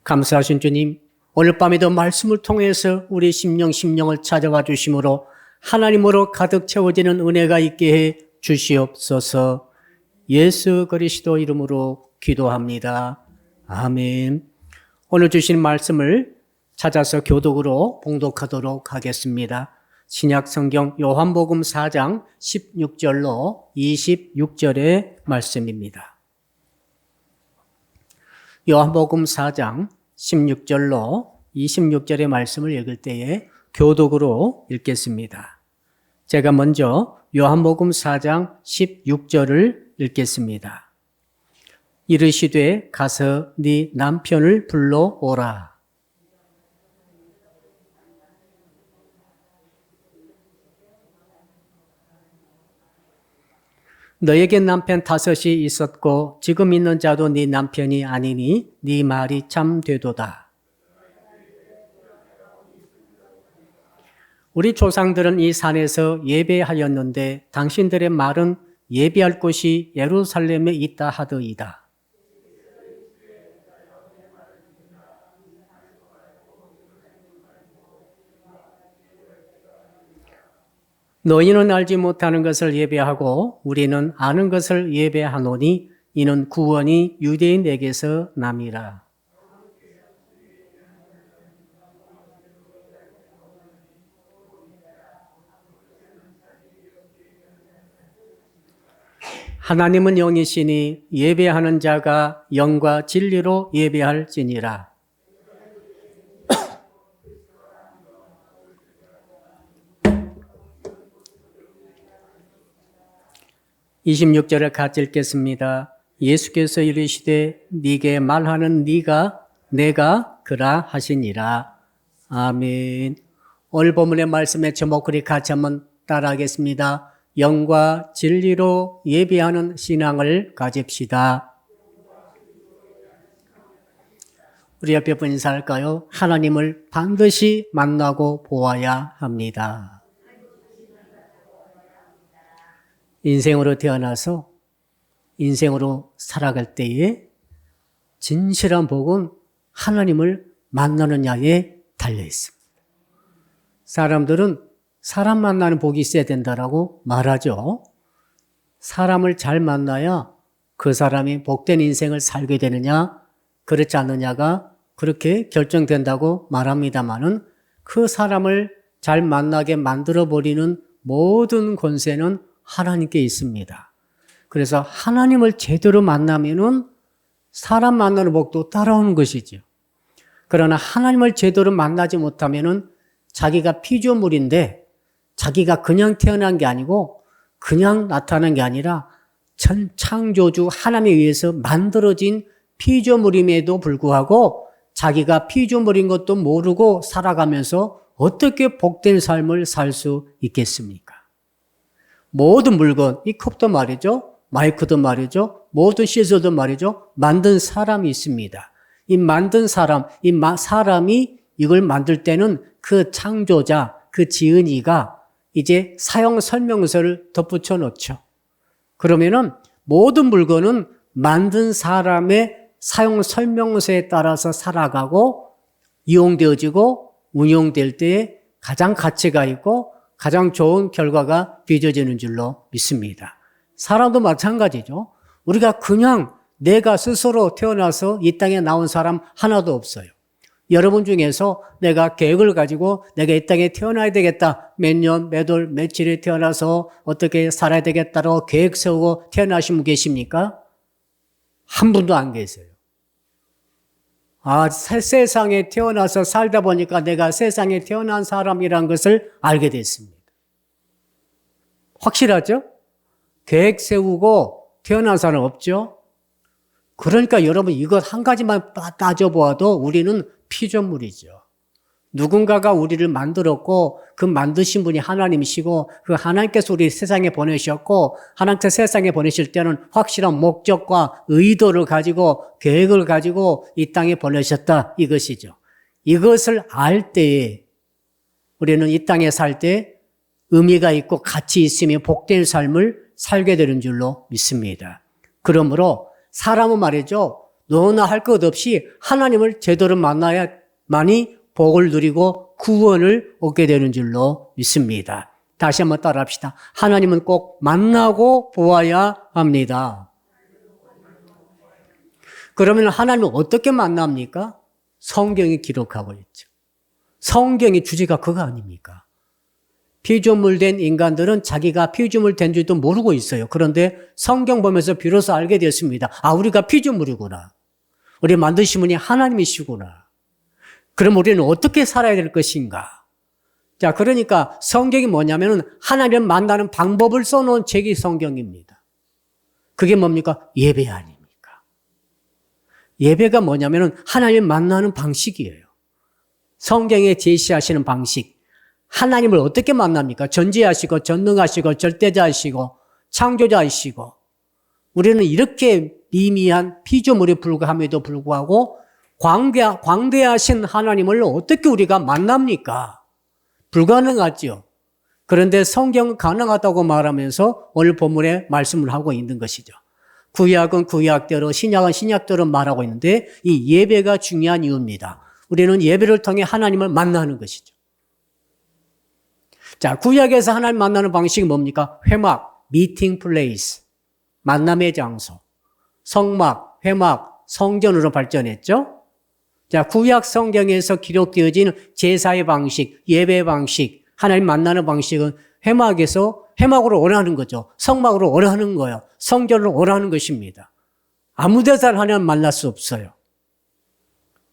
감사하신 주님, 오늘 밤에도 말씀을 통해서 우리 심령을 찾아와 주심으로 하나님으로 가득 채워지는 은혜가 있게 해 주시옵소서. 예수 그리스도 이름으로 기도합니다. 아멘. 오늘 주신 말씀을 찾아서 교독으로 봉독하도록 하겠습니다. 신약 성경 요한복음 4장 16절로 26절의 말씀입니다. 요한복음 4장 16절로 26절의 말씀을 읽을 때에 교독으로 읽겠습니다. 제가 먼저 요한복음 4장 16절을 읽겠습니다. 이르시되 가서 네 남편을 불러오라. 너에게 남편 5이 있었고 지금 있는 자도 네 남편이 아니니 네 말이 참 되도다. 우리 조상들은 이 산에서 예배하였는데 당신들의 말은 예배할 곳이 예루살렘에 있다 하더이다. 너희는 알지 못하는 것을 예배하고 우리는 아는 것을 예배하노니 이는 구원이 유대인에게서 남이라. 하나님은 영이시니 예배하는 자가 영과 진리로 예배할지니라. 26절을 같이 읽겠습니다. 예수께서 이르시되 네게 말하는 네가 내가 그라 하시니라. 아멘. 오늘 본문의 말씀의 제목 우리 같이 한번 따라하겠습니다. 영과 진리로 예배하는 신앙을 가집시다. 우리 옆에 분 인사할까요? 하나님을 반드시 만나고 보아야 합니다. 인생으로 태어나서 인생으로 살아갈 때에 진실한 복은 하나님을 만나느냐에 달려 있습니다. 사람들은 사람 만나는 복이 있어야 된다라고 말하죠. 사람을 잘 만나야 그 사람이 복된 인생을 살게 되느냐 그렇지 않느냐가 그렇게 결정된다고 말합니다마는 그 사람을 잘 만나게 만들어버리는 모든 권세는 하나님께 있습니다. 그래서 하나님을 제대로 만나면은 사람 만나는 복도 따라오는 것이죠. 그러나 하나님을 제대로 만나지 못하면은 자기가 피조물인데 자기가 그냥 태어난 게 아니고 그냥 나타난 게 아니라 전 창조주 하나님에 의해서 만들어진 피조물임에도 불구하고 자기가 피조물인 것도 모르고 살아가면서 어떻게 복된 삶을 살 수 있겠습니까? 모든 물건, 이 컵도 말이죠. 마이크도 말이죠. 모든 시설도 말이죠. 만든 사람이 있습니다. 이 만든 사람, 사람이 이걸 만들 때는 그 창조자, 그 지은이가 이제 사용 설명서를 덧붙여 놓죠. 그러면은 모든 물건은 만든 사람의 사용 설명서에 따라서 살아가고 이용되어지고 운용될 때에 가장 가치가 있고 가장 좋은 결과가 빚어지는 줄로 믿습니다. 사람도 마찬가지죠. 우리가 그냥 내가 스스로 태어나서 이 땅에 나온 사람 하나도 없어요. 여러분 중에서 내가 계획을 가지고 내가 이 땅에 태어나야 되겠다. 몇 년, 몇 월, 며칠에 태어나서 어떻게 살아야 되겠다고 계획 세우고 태어나신 분 계십니까? 한 분도 안 계세요. 세상에 태어나서 살다 보니까 내가 세상에 태어난 사람이란 것을 알게 됐습니다. 확실하죠? 계획 세우고 태어난 사람 없죠? 그러니까 여러분 이것 한 가지만 따져보아도 우리는 피조물이죠. 누군가가 우리를 만들었고 그 만드신 분이 하나님이시고 그 하나님께서 우리 세상에 보내셨고 하나님께서 세상에 보내실 때는 확실한 목적과 의도를 가지고 계획을 가지고 이 땅에 보내셨다 이것이죠. 이것을 알 때에 우리는 이 땅에 살 때 의미가 있고 가치 있으며 복된 삶을 살게 되는 줄로 믿습니다. 그러므로 사람은 말이죠. 너나 할 것 없이 하나님을 제대로 만나야만이 복을 누리고 구원을 얻게 되는 줄로 믿습니다. 다시 한번 따라합시다. 하나님은 꼭 만나고 보아야 합니다. 그러면 하나님을 어떻게 만납니까? 성경이 기록하고 있죠. 성경의 주제가 그거 아닙니까? 피조물된 인간들은 자기가 피조물 된 줄도 모르고 있어요. 그런데 성경 보면서 비로소 알게 되었습니다. 아, 우리가 피조물이구나. 우리 만드신 분이 하나님이시구나. 그럼 우리는 어떻게 살아야 될 것인가? 자, 그러니까 성경이 뭐냐면은 하나님을 만나는 방법을 써놓은 책이 성경입니다. 그게 뭡니까? 예배 아닙니까? 예배가 뭐냐면은 하나님을 만나는 방식이에요. 성경에 제시하시는 방식. 하나님을 어떻게 만납니까? 전지하시고 전능하시고 절대자이시고 창조자이시고 우리는 이렇게 미미한 피조물에 불과함에도 불구하고 광대하신 하나님을 어떻게 우리가 만납니까? 불가능하죠. 그런데 성경은 가능하다고 말하면서 오늘 본문에 말씀을 하고 있는 것이죠. 구약은 구약대로 신약은 신약대로 말하고 있는데 이 예배가 중요한 이유입니다. 우리는 예배를 통해 하나님을 만나는 것이죠. 자, 구약에서 하나님 만나는 방식이 뭡니까? 회막, 미팅 플레이스, 만남의 장소, 성막, 회막, 성전으로 발전했죠. 자, 구약 성경에서 기록되어진 제사의 방식, 예배 방식, 하나님 만나는 방식은 회막으로 오라는 거죠. 성막으로 오라는 거예요. 성전으로 오라는 것입니다. 아무 데서나 하나님 만날 수 없어요.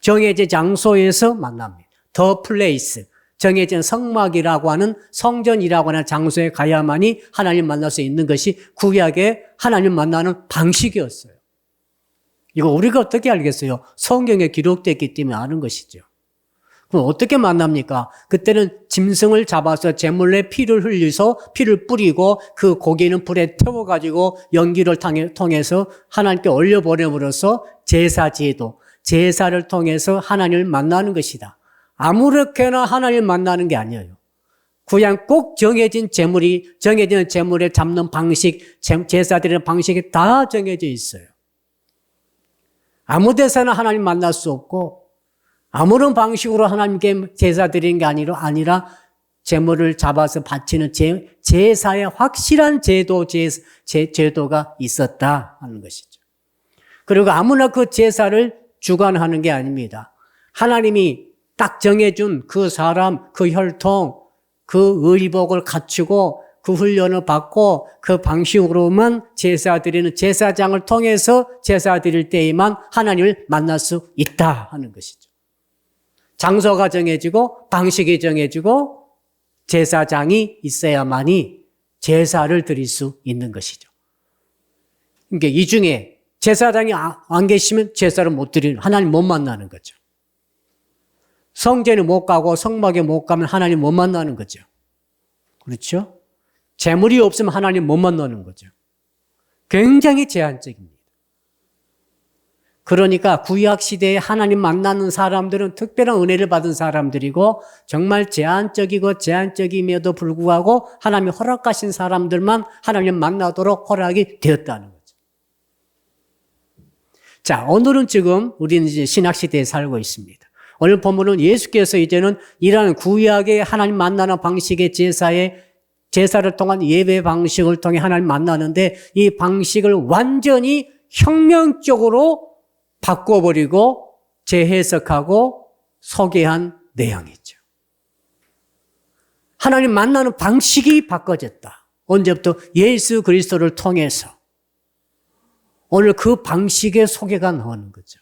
정해진 장소에서 만납니다. 더 플레이스, 정해진 성막이라고 하는 성전이라고 하는 장소에 가야만이 하나님 만날 수 있는 것이 구약의 하나님 만나는 방식이었어요. 이거 우리가 어떻게 알겠어요? 성경에 기록됐기 때문에 아는 것이죠. 그럼 어떻게 만납니까? 그때는 짐승을 잡아서 제물에 피를 흘려서 피를 뿌리고 그 고기는 불에 태워가지고 연기를 통해서 하나님께 올려보냄으로써 제사를 통해서 하나님을 만나는 것이다. 아무렇게나 하나님을 만나는 게 아니에요. 그냥 꼭 정해진 제물에 잡는 방식, 제사 드리는 방식이 다 정해져 있어요. 아무 데서나 하나님 만날 수 없고 아무런 방식으로 하나님께 제사 드리는 게 아니라 제물을 잡아서 바치는 제사의 확실한 제도가 있었다 하는 것이죠. 그리고 아무나 그 제사를 주관하는 게 아닙니다. 하나님이 딱 정해준 그 사람, 그 혈통, 그 의복을 갖추고 그 훈련을 받고 그 방식으로만 제사 드리는 제사장을 통해서 제사 드릴 때에만 하나님을 만날 수 있다 하는 것이죠. 장소가 정해지고 방식이 정해지고 제사장이 있어야만이 제사를 드릴 수 있는 것이죠. 그러니까 이 중에 제사장이 안 계시면 제사를 못 드리는, 하나님 못 만나는 거죠. 성전에 못 가고 성막에 못 가면 하나님 못 만나는 거죠. 그렇죠? 재물이 없으면 하나님 못 만나는 거죠. 굉장히 제한적입니다. 그러니까 구약 시대에 하나님 만나는 사람들은 특별한 은혜를 받은 사람들이고 정말 제한적임에도 불구하고 하나님이 허락하신 사람들만 하나님 만나도록 허락이 되었다는 거죠. 자, 오늘은 지금 우리는 이제 신약시대에 살고 있습니다. 오늘 본문은 예수께서 이제는 이러한 구약의 하나님 만나는 방식의 제사를 통한 예배 방식을 통해 하나님 만나는데 이 방식을 완전히 혁명적으로 바꿔버리고 재해석하고 소개한 내용이죠. 하나님 만나는 방식이 바꿔졌다. 언제부터? 예수 그리스도를 통해서. 오늘 그 방식의 소개가 나오는 거죠.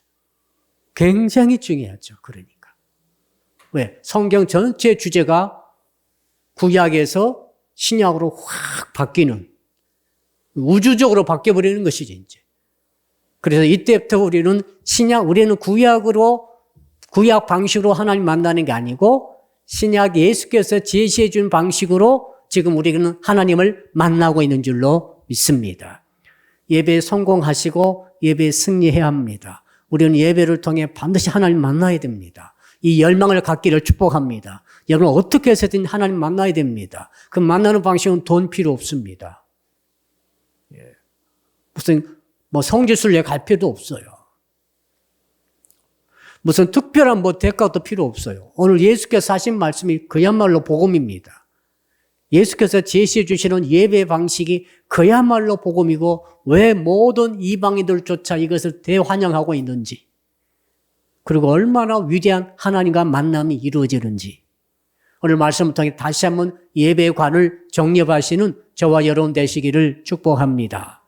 굉장히 중요하죠. 그러니까. 왜? 성경 전체 주제가 구약에서 신약으로 확 바뀌는, 우주적으로 바뀌어버리는 것이지, 이제. 그래서 이때부터 우리는 구약 방식으로 하나님 만나는 게 아니고 신약 예수께서 제시해 준 방식으로 지금 우리는 하나님을 만나고 있는 줄로 믿습니다. 예배에 성공하시고 예배에 승리해야 합니다. 우리는 예배를 통해 반드시 하나님 만나야 됩니다. 이 열망을 갖기를 축복합니다. 여러분 어떻게 해서든 하나님 만나야 됩니다. 그 만나는 방식은 돈 필요 없습니다. 무슨 성지순례 갈 필요도 없어요. 무슨 특별한 뭐 대가도 필요 없어요. 오늘 예수께서 하신 말씀이 그야말로 복음입니다. 예수께서 제시해 주시는 예배 방식이 그야말로 복음이고 왜 모든 이방인들조차 이것을 대환영하고 있는지, 그리고 얼마나 위대한 하나님과 만남이 이루어지는지 오늘 말씀을 통해 다시 한번 예배의 관을 정립하시는 저와 여러분 되시기를 축복합니다.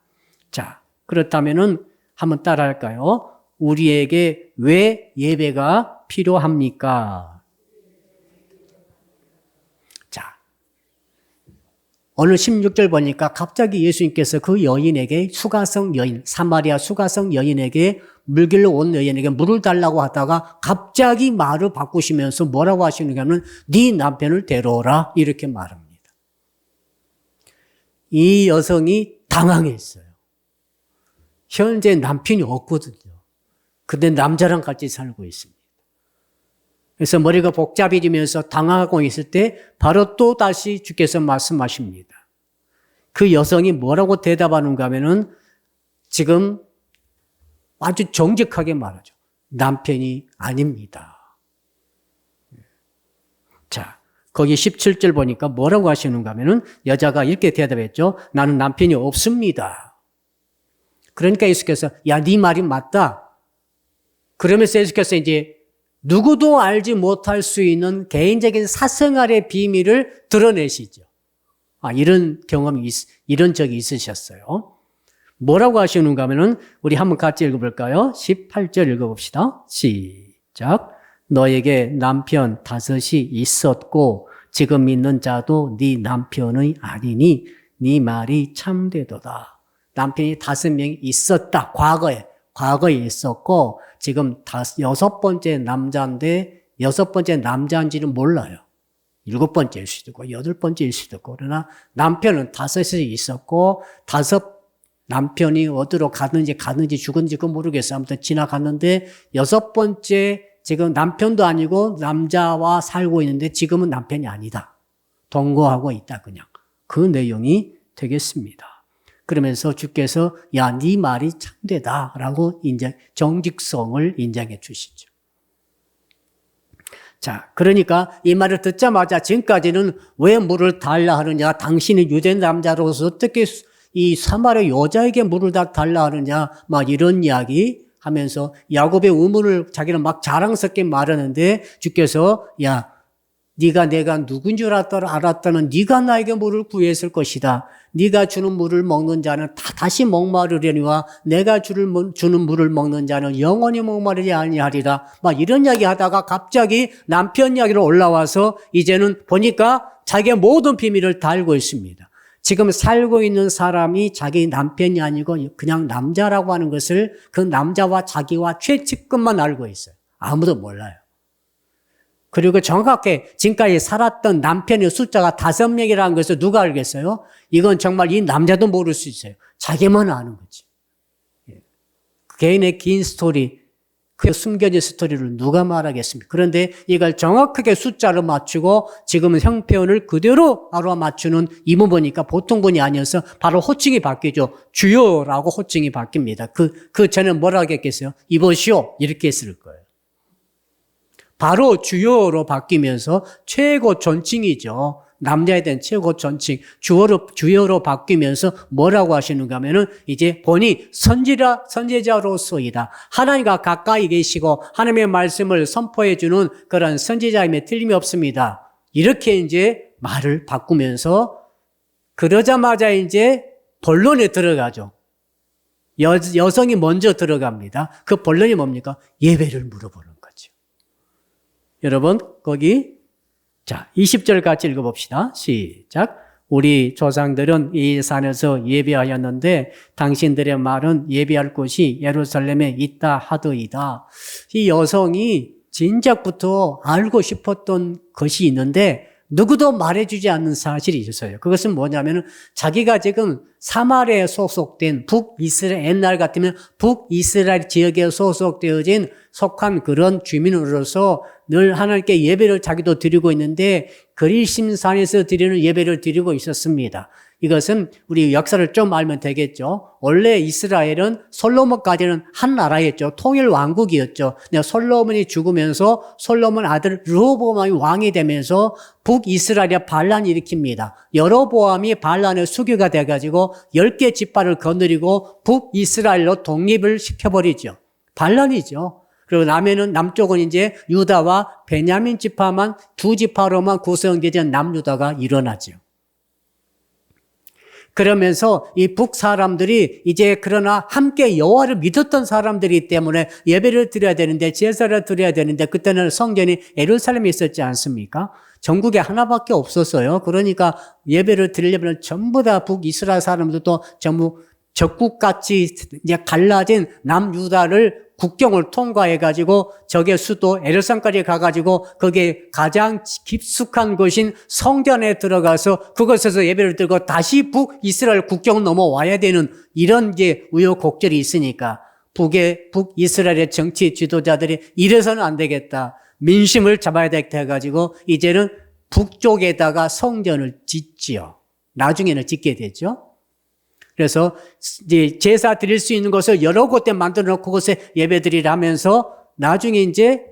자, 그렇다면은 한번 따라할까요? 우리에게 왜 예배가 필요합니까? 자, 오늘 16절 보니까 갑자기 예수님께서 그 여인에게 수가성 여인, 사마리아 수가성 여인에게 물길로 온 여인에게 물을 달라고 하다가 갑자기 말을 바꾸시면서 뭐라고 하시는가 하면 네 남편을 데려오라 이렇게 말합니다. 이 여성이 당황했어요. 현재 남편이 없거든요. 근데 남자랑 같이 살고 있습니다. 그래서 머리가 복잡해지면서 당황하고 있을 때 바로 또 다시 주께서 말씀하십니다. 그 여성이 뭐라고 대답하는가 하면은 지금 아주 정직하게 말하죠. 남편이 아닙니다. 자, 거기 17절 보니까 뭐라고 하시는가 하면은 여자가 이렇게 대답했죠. 나는 남편이 없습니다. 그러니까 예수께서 야, 네 말이 맞다. 그러면서 예수께서 이제 누구도 알지 못할 수 있는 개인적인 사생활의 비밀을 드러내시죠. 이런 경험이, 이런 적이 있으셨어요. 뭐라고 하시는가 하면은 우리 한번 같이 읽어볼까요? 18절 읽어봅시다. 시작. 너에게 남편 5이 있었고 지금 있는 자도 네 남편의 아니니 네 말이 참되도다. 남편이 5명이 있었다. 과거에 있었고 지금 6번째 남자인데 6번째 남자인지는 몰라요. 7번째일 수도 있고 8번째일 수도 있고 그러나 남편은 5이 있었고 남편이 어디로 가는지 죽은지 그건 모르겠어요. 아무튼 지나갔는데 6번째 지금 남편도 아니고 남자와 살고 있는데 지금은 남편이 아니다. 동거하고 있다 그냥. 그 내용이 되겠습니다. 그러면서 주께서 야, 네 말이 참되다라고 정직성을 인정해 주시죠. 자, 그러니까 이 말을 듣자마자 지금까지는 왜 물을 달라 하느냐, 당신이 유대 남자로서 어떻게 이 사마리아 여자에게 물을 다 달라 하느냐, 막 이런 이야기 하면서 야곱의 의문을 자기는 막 자랑스럽게 말하는데 주께서 야, 네가 내가 누군 줄 알았다는 네가 나에게 물을 구했을 것이다. 네가 주는 물을 먹는 자는 다시 목마르려니와 내가 주는 물을 먹는 자는 영원히 목마르지 아니하리라. 막 이런 이야기 하다가 갑자기 남편 이야기로 올라와서 이제는 보니까 자기의 모든 비밀을 다 알고 있습니다. 지금 살고 있는 사람이 자기 남편이 아니고 그냥 남자라고 하는 것을 그 남자와 자기와 최측근만 알고 있어요. 아무도 몰라요. 그리고 정확하게 지금까지 살았던 남편의 숫자가 5명이라는 것을 누가 알겠어요? 이건 정말 이 남자도 모를 수 있어요. 자기만 아는 거지. 개인의 긴 스토리, 그 숨겨진 스토리를 누가 말하겠습니까? 그런데 이걸 정확하게 숫자로 맞추고 지금은 형편을 그대로 알아맞추는 이분 보니까 보통 분이 아니어서 바로 호칭이 바뀌죠. 주요라고 호칭이 바뀝니다. 그 전에는 뭐라고 했겠어요? 이보시오. 이렇게 했을 거예요. 바로 주요로 바뀌면서 최고 존칭이죠. 남자에 대한 최고 존칭, 주요로 바뀌면서 뭐라고 하시는가 하면은 이제 본이 선지자로서이다. 하나님과 가까이 계시고 하나님의 말씀을 선포해 주는 그런 선지자임에 틀림이 없습니다. 이렇게 이제 말을 바꾸면서 그러자마자 이제 본론에 들어가죠. 여성이 먼저 들어갑니다. 그 본론이 뭡니까? 예배를 물어보는 거죠. 여러분, 거기, 자, 20절 같이 읽어봅시다. 시작. 우리 조상들은 이 산에서 예배하였는데 당신들의 말은 예배할 곳이 예루살렘에 있다 하더이다. 이 여성이 진작부터 알고 싶었던 것이 있는데 누구도 말해주지 않는 사실이 있었어요. 그것은 뭐냐면 자기가 지금 사마리아에 소속된 북이스라엘, 옛날 같으면 북이스라엘 지역에 속한 그런 주민으로서 늘 하나님께 예배를 자기도 드리고 있는데 그리심산에서 드리는 예배를 드리고 있었습니다. 이것은 우리 역사를 좀 알면 되겠죠. 원래 이스라엘은 솔로몬까지는 한 나라였죠. 통일 왕국이었죠. 근데 솔로몬이 죽으면서 솔로몬 아들 르호보암이 왕이 되면서 북이스라엘에 반란을 일으킵니다. 여로보암이 반란의 수교가 돼가지고 10개 지파를 거느리고 북이스라엘로 독립을 시켜버리죠. 반란이죠. 그리고 남쪽은 이제 유다와 베냐민 지파만 두 지파로만 구성되던 남유다가 일어나죠. 그러면서 이 북 사람들이 이제 그러나 함께 여호와를 믿었던 사람들이기 때문에 예배를 드려야 되는데 제사를 드려야 되는데 그때는 성전이 예루살렘에 있었지 않습니까? 전국에 하나밖에 없었어요. 그러니까 예배를 드리려면 전부 다 북이스라엘 사람들도 전부 적국같이 이제 갈라진 남유다를 국경을 통과해가지고 적의 수도 에르산까지 가가지고 거기에 가장 깊숙한 곳인 성전에 들어가서 그곳에서 예배를 드리고 다시 북이스라엘 국경을 넘어와야 되는 이런 게 우여곡절이 있으니까 북이스라엘의 정치 지도자들이 이래서는 안 되겠다. 민심을 잡아야 되겠다 해가지고 이제는 북쪽에다가 성전을 짓지요. 나중에는 짓게 되죠. 그래서 이제 제사 드릴 수 있는 것을 여러 곳에 만들어 놓고 그곳에 예배 드리라면서 나중에 이제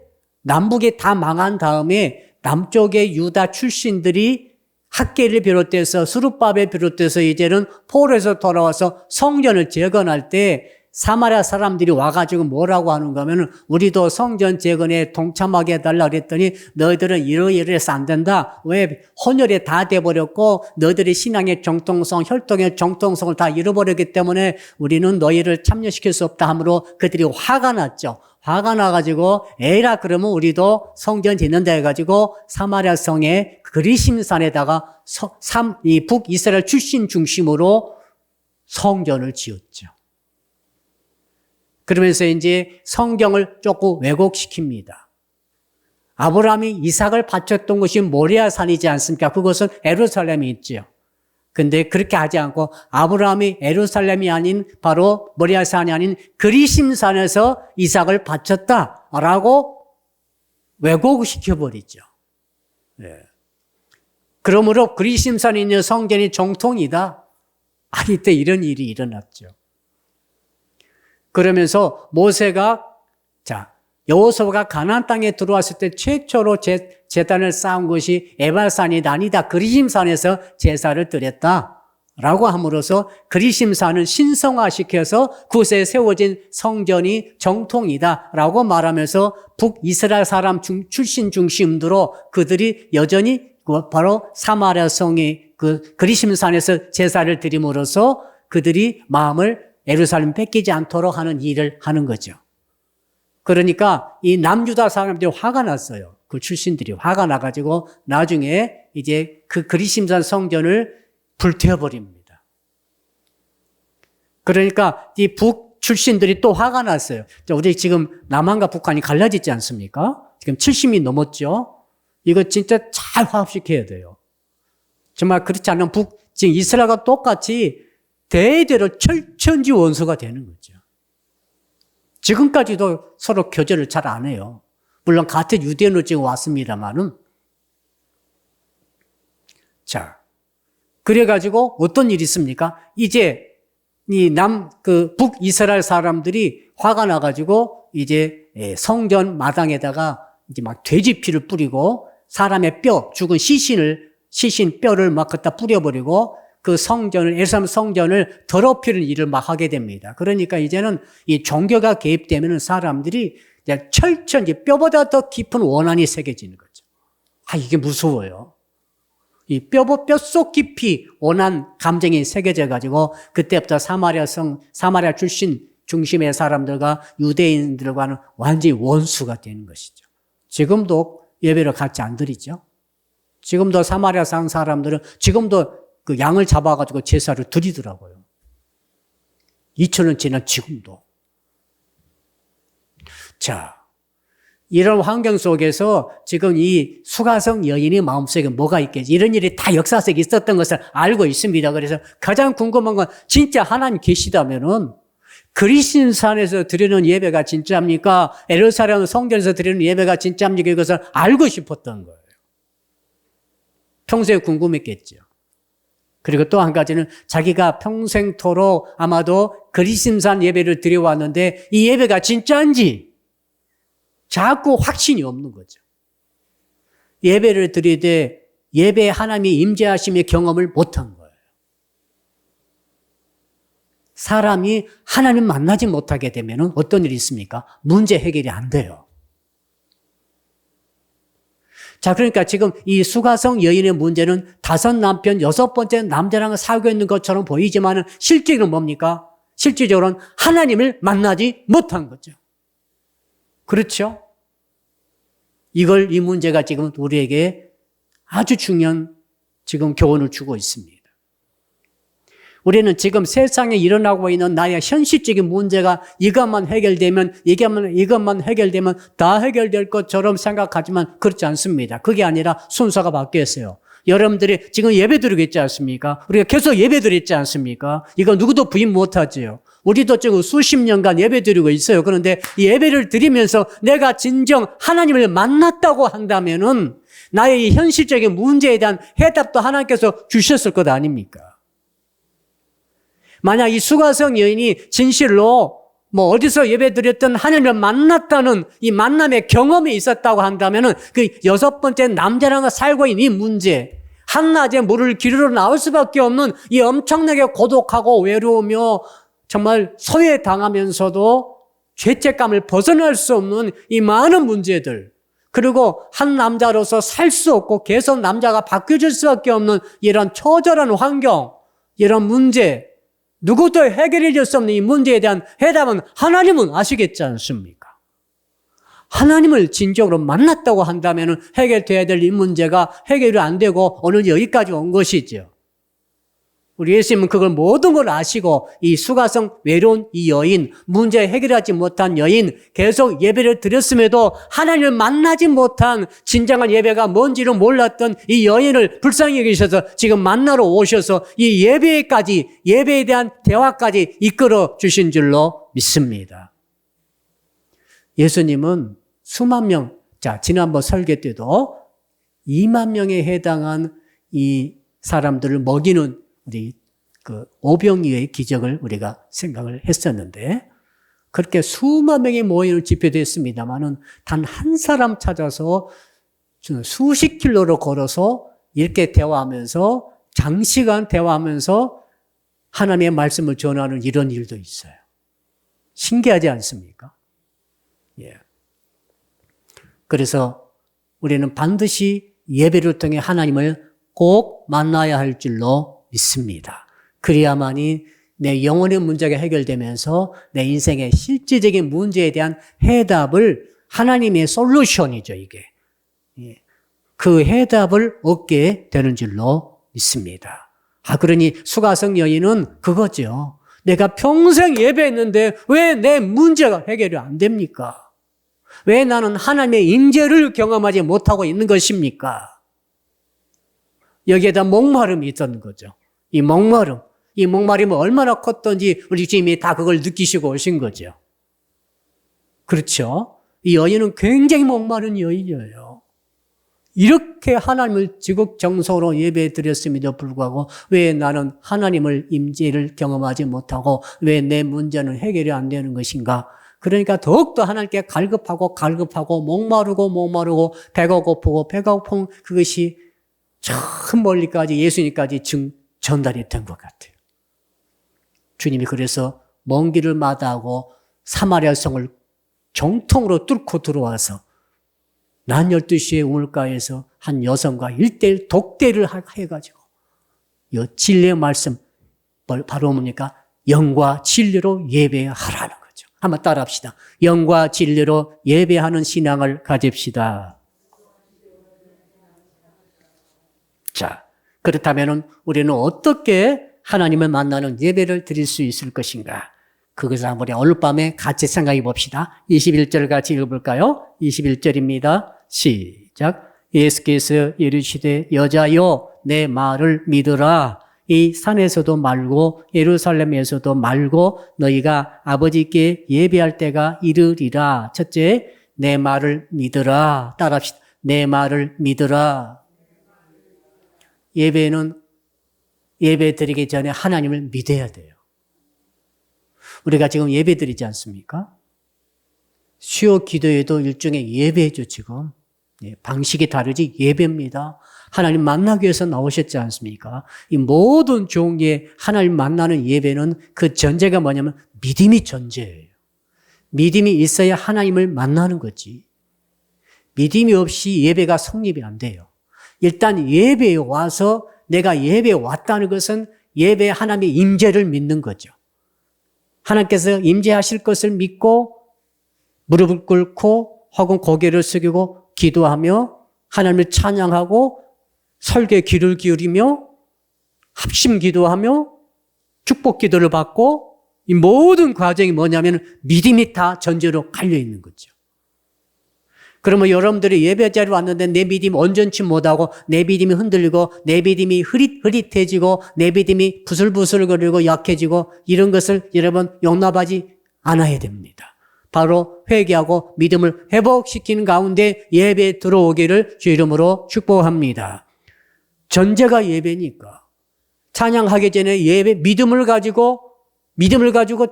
남북이 다 망한 다음에 남쪽의 유다 출신들이 학계를 비롯해서 수르밥에 비롯해서 이제는 포로에서 돌아와서 성전을 재건할 때 사마리아 사람들이 와가지고 뭐라고 하는가 하면은 우리도 성전 재건에 동참하게 해달라 그랬더니 너희들은 이러이러해서 안 된다. 왜? 혼혈이 다 돼버렸고 너희들의 신앙의 정통성, 혈통의 정통성을 다 잃어버렸기 때문에 우리는 너희를 참여시킬 수 없다 하므로 그들이 화가 났죠. 화가 나가지고 에이라 그러면 우리도 성전 짓는다 해가지고 사마리아 성의 그리심산에다가 이 북이스라엘 출신 중심으로 성전을 지었죠. 그러면서 이제 성경을 조금 왜곡시킵니다. 아브라함이 이삭을 바쳤던 곳이 모리아산이지 않습니까? 그것은 예루살렘이 있죠. 근데 그렇게 하지 않고 아브라함이 예루살렘이 아닌 바로 모리아산이 아닌 그리심산에서 이삭을 바쳤다라고 왜곡시켜버리죠. 네. 그러므로 그리심산에 있는 성전이 정통이다. 이때 이런 일이 일어났죠. 그러면서 모세가 여호수아가 가나안 땅에 들어왔을 때 최초로 제단을 쌓은 것이 에발산이 아니다. 그리심산에서 제사를 드렸다라고 함으로써 그리심산은 신성화시켜서 그곳에 세워진 성전이 정통이다라고 말하면서 북이스라엘 사람 출신 중심으로 그들이 여전히 바로 사마리아 성의 그리심산에서 제사를 드림으로써 그들이 마음을 예루살렘 뺏기지 않도록 하는 일을 하는 거죠. 그러니까 이 남유다 사람들이 화가 났어요. 그 출신들이 화가 나가지고 나중에 이제 그 그리심산 성전을 불태워버립니다. 그러니까 이 북 출신들이 또 화가 났어요. 우리 지금 남한과 북한이 갈라지지 않습니까? 지금 70이 넘었죠. 이거 진짜 잘 화합시켜야 돼요. 정말 그렇지 않으면 지금 이스라엘과 똑같이 대대로 철천지 원수가 되는 거죠. 지금까지도 서로 교제를 잘 안 해요. 물론 같은 유대인으로 지금 왔습니다만은. 자, 그래가지고 어떤 일이 있습니까? 이제 이 북이스라엘 사람들이 화가 나가지고 이제 성전 마당에다가 이제 막 돼지 피를 뿌리고 사람의 죽은 시신 뼈를 막 갖다 뿌려버리고 그 예루살렘 성전을 더럽히는 일을 막 하게 됩니다. 그러니까 이제는 이 종교가 개입되면 사람들이 이제 철천지 뼈보다 더 깊은 원한이 새겨지는 거죠. 이게 무서워요. 이 뼛속 깊이 원한 감정이 새겨져 가지고 그때부터 사마리아 출신 중심의 사람들과 유대인들과는 완전히 원수가 되는 것이죠. 지금도 예배를 같이 안 드리죠. 지금도 사마리아 산 사람들은 지금도 그 양을 잡아가지고 제사를 드리더라고요. 2000년 지난 지금도. 자, 이런 환경 속에서 지금 이 수가성 여인의 마음속에 뭐가 있겠지? 이런 일이 다 역사 속에 있었던 것을 알고 있습니다. 그래서 가장 궁금한 건 진짜 하나님 계시다면은 그리심산에서 드리는 예배가 진짜입니까? 예루살렘 성전에서 드리는 예배가 진짜입니까? 이것을 알고 싶었던 거예요. 평소에 궁금했겠죠. 그리고 또 한 가지는 자기가 평생토록 아마도 그리심산 예배를 드려왔는데 이 예배가 진짜인지 자꾸 확신이 없는 거죠. 예배를 드리되 예배에 하나님이 임재하심의 경험을 못한 거예요. 사람이 하나님 만나지 못하게 되면 어떤 일이 있습니까? 문제 해결이 안 돼요. 자, 그러니까 지금 이 수가성 여인의 문제는 5남편, 6번째 남자랑 살고 있는 것처럼 보이지만 실제로는 뭡니까? 실질적으로는 하나님을 만나지 못한 거죠. 그렇죠? 이 문제가 지금 우리에게 아주 중요한 지금 교훈을 주고 있습니다. 우리는 지금 세상에 일어나고 있는 나의 현실적인 문제가 이것만 해결되면 다 해결될 것처럼 생각하지만 그렇지 않습니다. 그게 아니라 순서가 바뀌었어요. 여러분들이 지금 예배드리고 있지 않습니까? 우리가 계속 예배드리고 있지 않습니까? 이거 누구도 부인 못하지요. 우리도 지금 수십 년간 예배드리고 있어요. 그런데 이 예배를 드리면서 내가 진정 하나님을 만났다고 한다면은 나의 이 현실적인 문제에 대한 해답도 하나님께서 주셨을 것 아닙니까? 만약 이 수가성 여인이 진실로 어디서 예배드렸던 하나님을 만났다는 이 만남의 경험이 있었다고 한다면은 그 6번째 남자랑 살고 있는 이 문제, 한낮에 물을 기르러 나올 수밖에 없는 이 엄청나게 고독하고 외로우며 정말 소외당하면서도 죄책감을 벗어날 수 없는 이 많은 문제들, 그리고 한 남자로서 살 수 없고 계속 남자가 바뀌어질 수밖에 없는 이런 처절한 환경, 이런 문제, 누구도 해결해 줄 수 없는 이 문제에 대한 해답은 하나님은 아시겠지 않습니까? 하나님을 진정으로 만났다고 한다면 해결돼야 될 이 문제가 해결이 안 되고 오늘 여기까지 온 것이죠. 우리 예수님은 그걸 모든 걸 아시고 이 수가성 외로운 이 여인, 문제 해결하지 못한 여인, 계속 예배를 드렸음에도 하나님을 만나지 못한 진정한 예배가 뭔지를 몰랐던 이 여인을 불쌍히 여기셔서 지금 만나러 오셔서 이 예배에 대한 대화까지 이끌어 주신 줄로 믿습니다. 예수님은 수만 명, 지난번 설교 때도 2만 명에 해당한 이 사람들을 먹이는 우리 오병이어의 기적을 우리가 생각을 했었는데 그렇게 수만 명이 모이는 집회도 했습니다만은 단 한 사람 찾아서 수십 킬로를 걸어서 이렇게 대화하면서 장시간 대화하면서 하나님의 말씀을 전하는 이런 일도 있어요. 신기하지 않습니까? 예. 그래서 우리는 반드시 예배를 통해 하나님을 꼭 만나야 할 줄로 믿습니다. 그래야만이 내 영혼의 문제가 해결되면서 내 인생의 실질적인 문제에 대한 해답을 하나님의 솔루션이죠, 이게. 그 해답을 얻게 되는 줄로 믿습니다. 그러니 수가성 여인은 그거죠. 내가 평생 예배했는데 왜 내 문제가 해결이 안 됩니까? 왜 나는 하나님의 임재를 경험하지 못하고 있는 것입니까? 여기에다 목마름이 있던 거죠. 이 목마름은 얼마나 컸던지 우리 주님이 다 그걸 느끼시고 오신 거죠. 그렇죠? 이 여인은 굉장히 목마른 여인이에요. 이렇게 하나님을 지극정성으로 예배 드렸음에도 불구하고 왜 나는 하나님을 임재를 경험하지 못하고 왜 내 문제는 해결이 안 되는 것인가? 그러니까 더욱더 하나님께 갈급하고 목마르고 배가 고픈 그것이 저 멀리까지 예수님까지 전달이 된 것 같아요. 주님이 그래서 먼 길을 마다하고 사마리아 성을 정통으로 뚫고 들어와서 낮 12시에 우물가에서 한 여성과 1:1 독대를 해가지고 이 진리의 말씀 바로 뭡니까? 영과 진리로 예배하라는 거죠. 한번 따라합시다. 영과 진리로 예배하는 신앙을 가집시다. 자, 그렇다면 우리는 어떻게 하나님을 만나는 예배를 드릴 수 있을 것인가? 그것을 한번 오늘 밤에 같이 생각해 봅시다. 21절 같이 읽어볼까요? 21절입니다. 시작. 예수께서 이르시되 여자여 내 말을 믿으라. 이 산에서도 말고 예루살렘에서도 말고 너희가 아버지께 예배할 때가 이르리라. 첫째, 내 말을 믿으라. 따라합시다. 내 말을 믿으라. 예배는 예배 드리기 전에 하나님을 믿어야 돼요. 우리가 지금 예배 드리지 않습니까? 수요 기도에도 일종의 예배죠, 지금. 방식이 다르지 예배입니다. 하나님 만나기 위해서 나오셨지 않습니까? 이 모든 종류의 하나님 만나는 예배는 그 전제가 뭐냐면 믿음이 전제예요. 믿음이 있어야 하나님을 만나는 거지. 믿음이 없이 예배가 성립이 안 돼요. 일단 예배에 와서 내가 예배에 왔다는 것은 예배에 하나님의 임재를 믿는 거죠. 하나님께서 임재하실 것을 믿고 무릎을 꿇고 혹은 고개를 숙이고 기도하며 하나님을 찬양하고 설교에 귀를 기울이며 합심 기도하며 축복 기도를 받고 이 모든 과정이 뭐냐면 믿음이 다 전제로 깔려 있는 거죠. 그러면 여러분들이 예배 자리에 왔는데 내 믿음이 온전치 못하고 내 믿음이 흔들리고 내 믿음이 흐릿흐릿해지고 내 믿음이 부슬부슬거리고 약해지고 이런 것을 여러분 용납하지 않아야 됩니다. 바로 회개하고 믿음을 회복시키는 가운데 예배에 들어오기를 주 이름으로 축복합니다. 전제가 예배니까 찬양하기 전에 예배 믿음을 가지고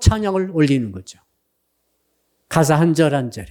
찬양을 올리는 거죠. 가사 한 절 한 절에.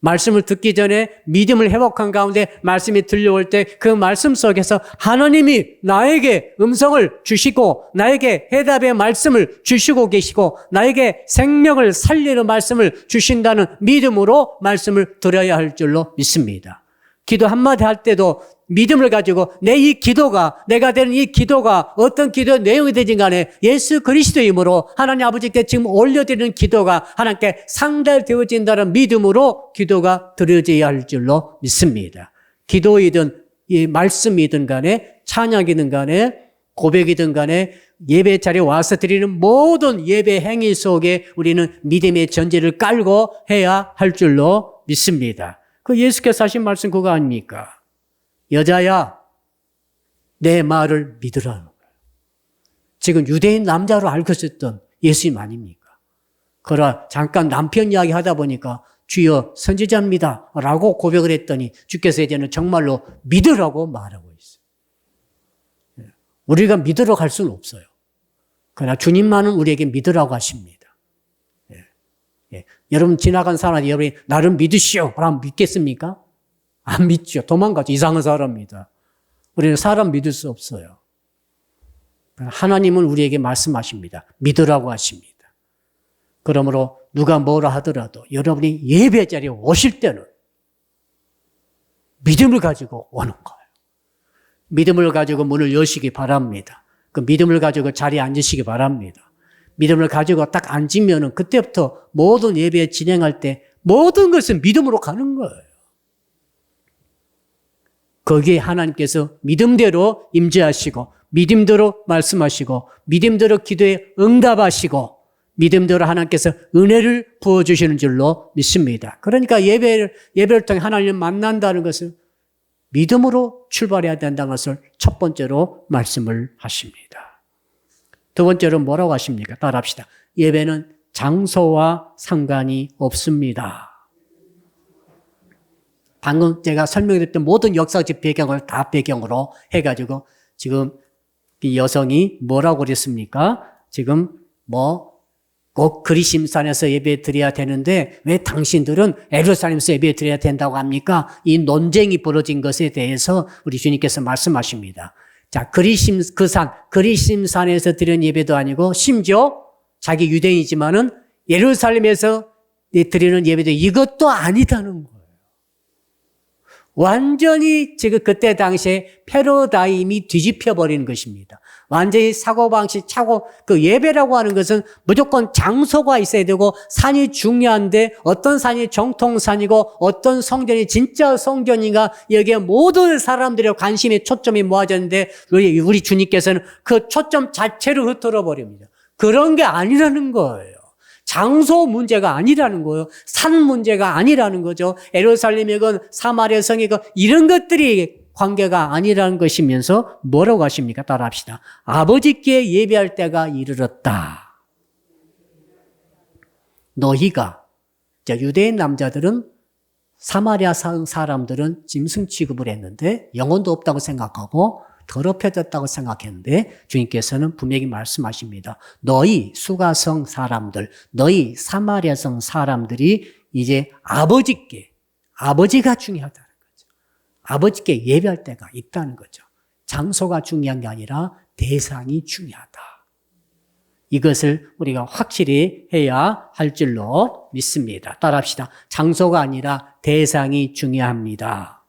말씀을 듣기 전에 믿음을 회복한 가운데 말씀이 들려올 때 그 말씀 속에서 하나님이 나에게 음성을 주시고 나에게 해답의 말씀을 주시고 계시고 나에게 생명을 살리는 말씀을 주신다는 믿음으로 말씀을 들어야 할 줄로 믿습니다. 기도 한마디 할 때도 믿음을 가지고 내가 드리는 이 기도가 어떤 기도의 내용이 되든 간에 예수 그리스도의 이름으로 하나님 아버지께 지금 올려드리는 기도가 하나님께 상달되어진다는 믿음으로 기도가 드려져야 할 줄로 믿습니다. 기도이든 이 말씀이든 간에 찬양이든 간에 고백이든 간에 예배 자리에 와서 드리는 모든 예배 행위 속에 우리는 믿음의 전제를 깔고 해야 할 줄로 믿습니다. 그 예수께서 하신 말씀 그거 아닙니까? 여자야, 내 말을 믿으라는 거예요. 지금 유대인 남자로 알고 있었던 예수님 아닙니까? 그러나 잠깐 남편 이야기 하다 보니까 주여 선지자입니다 라고 고백을 했더니 주께서 이제는 정말로 믿으라고 말하고 있어요. 우리가 믿으러 갈 수는 없어요. 그러나 주님만은 우리에게 믿으라고 하십니다. 여러분 지나간 사람이 여러분이 나를 믿으시오 라면 믿겠습니까? 안 믿죠. 도망가죠. 이상한 사람입니다. 우리는 사람 믿을 수 없어요. 하나님은 우리에게 말씀하십니다. 믿으라고 하십니다. 그러므로 누가 뭐라 하더라도 여러분이 예배 자리에 오실 때는 믿음을 가지고 오는 거예요. 믿음을 가지고 문을 여시기 바랍니다. 그 믿음을 가지고 자리에 앉으시기 바랍니다. 믿음을 가지고 딱 앉으면은 그때부터 모든 예배 진행할 때 모든 것은 믿음으로 가는 거예요. 거기에 하나님께서 믿음대로 임재하시고 믿음대로 말씀하시고 믿음대로 기도에 응답하시고 믿음대로 하나님께서 은혜를 부어주시는 줄로 믿습니다. 그러니까 예배를 통해 하나님을 만난다는 것은 믿음으로 출발해야 된다는 것을 첫 번째로 말씀을 하십니다. 두 번째로 뭐라고 하십니까? 따라합시다. 예배는 장소와 상관이 없습니다. 방금 제가 설명드렸던 모든 역사적 배경을 다 배경으로 해가지고 지금 이 여성이 뭐라고 그랬습니까? 지금 꼭 그리심산에서 예배 드려야 되는데 왜 당신들은 예루살렘에서 예배 드려야 된다고 합니까? 이 논쟁이 벌어진 것에 대해서 우리 주님께서 말씀하십니다. 자, 그리심산에서 드리는 예배도 아니고 심지어 자기 유대인이지만은 예루살렘에서 드리는 예배도 이것도 아니다는 거예요. 완전히 지금 그때 당시에 패러다임이 뒤집혀 버리는 것입니다. 완전히 사고방식, 그 예배라고 하는 것은 무조건 장소가 있어야 되고 산이 중요한데 어떤 산이 정통산이고 어떤 성전이 진짜 성전인가 여기에 모든 사람들의 관심이 초점이 모아졌는데 우리 주님께서는 그 초점 자체를 흩어져 버립니다. 그런 게 아니라는 거예요. 장소 문제가 아니라는 거예요. 산 문제가 아니라는 거죠. 예루살렘이건 사마리아 성이건 이런 것들이 관계가 아니라는 것이면서 뭐라고 하십니까? 따라합시다. 아버지께 예배할 때가 이르렀다. 너희가, 유대인 남자들은 사마리아 사람들은 짐승 취급을 했는데 영혼도 없다고 생각하고 더럽혀졌다고 생각했는데 주님께서는 분명히 말씀하십니다. 너희 수가성 사람들, 너희 사마리아성 사람들이 이제 아버지가 중요하다는 거죠. 아버지께 예배할 때가 있다는 거죠. 장소가 중요한 게 아니라 대상이 중요하다. 이것을 우리가 확실히 해야 할 줄로 믿습니다. 따라합시다. 장소가 아니라 대상이 중요합니다.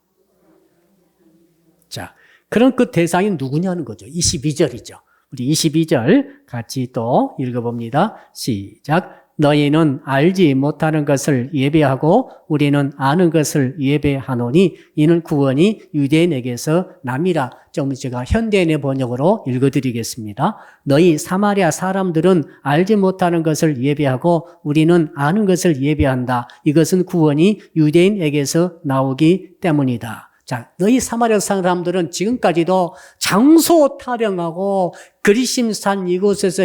자, 그럼 그 대상이 누구냐는 거죠. 22절이죠. 우리 22절 같이 또 읽어봅니다. 시작. 너희는 알지 못하는 것을 예배하고 우리는 아는 것을 예배하노니 이는 구원이 유대인에게서 남이라. 좀 제가 현대인의 번역으로 읽어드리겠습니다. 너희 사마리아 사람들은 알지 못하는 것을 예배하고 우리는 아는 것을 예배한다. 이것은 구원이 유대인에게서 나오기 때문이다. 자, 너희 사마리아 사람들은 지금까지도 장소 타령하고 그리심산 이곳에서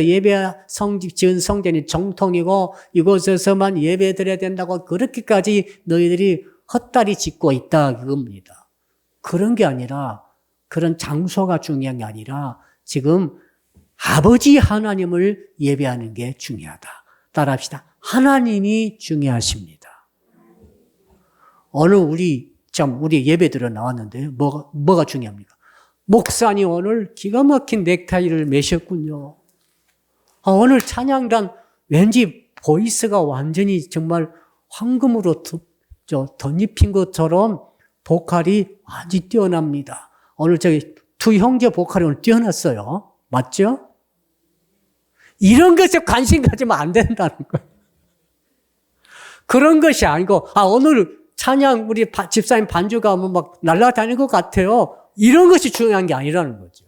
지은 성전이 정통이고 이곳에서만 예배 드려야 된다고 그렇게까지 너희들이 헛다리 짚고 있다 그겁니다. 그런 게 아니라 그런 장소가 중요한 게 아니라 지금 아버지 하나님을 예배하는 게 중요하다. 따라합시다. 하나님이 중요하십니다. 우리 예배 들어 나왔는데 뭐가 중요합니까? 목사님 오늘 기가 막힌 넥타이를 매셨군요. 오늘 찬양단 왠지 보이스가 완전히 정말 황금으로 덧입힌 것처럼 보컬이 아주 뛰어납니다. 오늘 두 형제 보컬이 오늘 뛰어났어요. 맞죠? 이런 것에 관심 가지면 안 된다는 거예요. 그런 것이 아니고 오늘 찬양 우리 집사님 반주가 하면 막 날아다니는 것 같아요. 이런 것이 중요한 게 아니라는 거죠.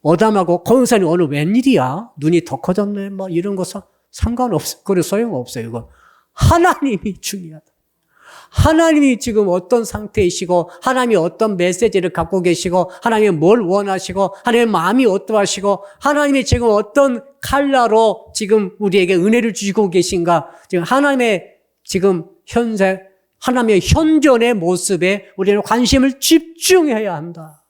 어담하고 권사님 오늘 웬일이야? 눈이 더 커졌네? 뭐 이런 거 상관없어. 그래 소용없어요. 이건 하나님이 중요하다. 하나님이 지금 어떤 상태이시고 하나님이 어떤 메시지를 갖고 계시고 하나님이 뭘 원하시고 하나님의 마음이 어떠하시고 하나님이 지금 어떤 칼라로 지금 우리에게 은혜를 주시고 계신가 지금 하나님의 지금 하나님의 현존의 모습에 우리는 관심을 집중해야 한다.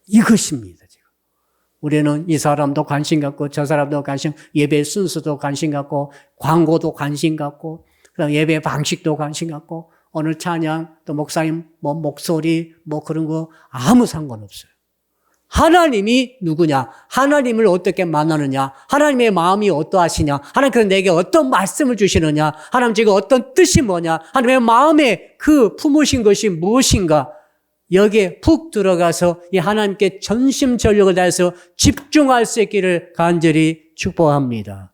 이것입니다, 지금. 우리는 이 사람도 관심 갖고, 저 사람도 예배 순서도 관심 갖고, 광고도 관심 갖고, 그다음 예배 방식도 관심 갖고, 오늘 찬양, 또 목사님, 목소리, 그런 거 아무 상관없어요. 하나님이 누구냐? 하나님을 어떻게 만나느냐? 하나님의 마음이 어떠하시냐? 하나님께서 내게 어떤 말씀을 주시느냐? 하나님 지금 어떤 뜻이 뭐냐? 하나님의 마음에 그 품으신 것이 무엇인가? 여기에 푹 들어가서 이 하나님께 전심전력을 다해서 집중할 수 있기를 간절히 축복합니다.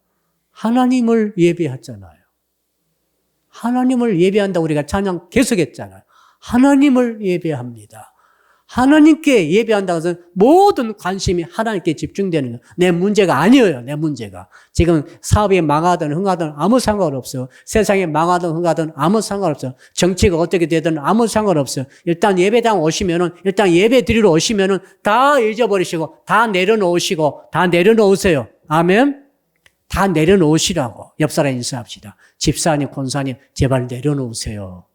하나님을 예배했잖아요. 하나님을 예배한다고 우리가 찬양 계속했잖아요. 하나님을 예배합니다. 하나님께 예배한다고 해서 모든 관심이 하나님께 집중되는 거예요. 내 문제가 아니에요. 내 문제가. 지금 사업이 망하든 흥하든 아무 상관없어요. 세상이 망하든 흥하든 아무 상관없어요. 정치가 어떻게 되든 아무 상관없어요. 일단 예배당 오시면은 일단 예배 드리러 오시면은 다 잊어버리시고 다 내려놓으세요. 아멘. 다 내려놓으시라고. 옆 사람 인사합시다. 집사님, 권사님 제발 내려놓으세요.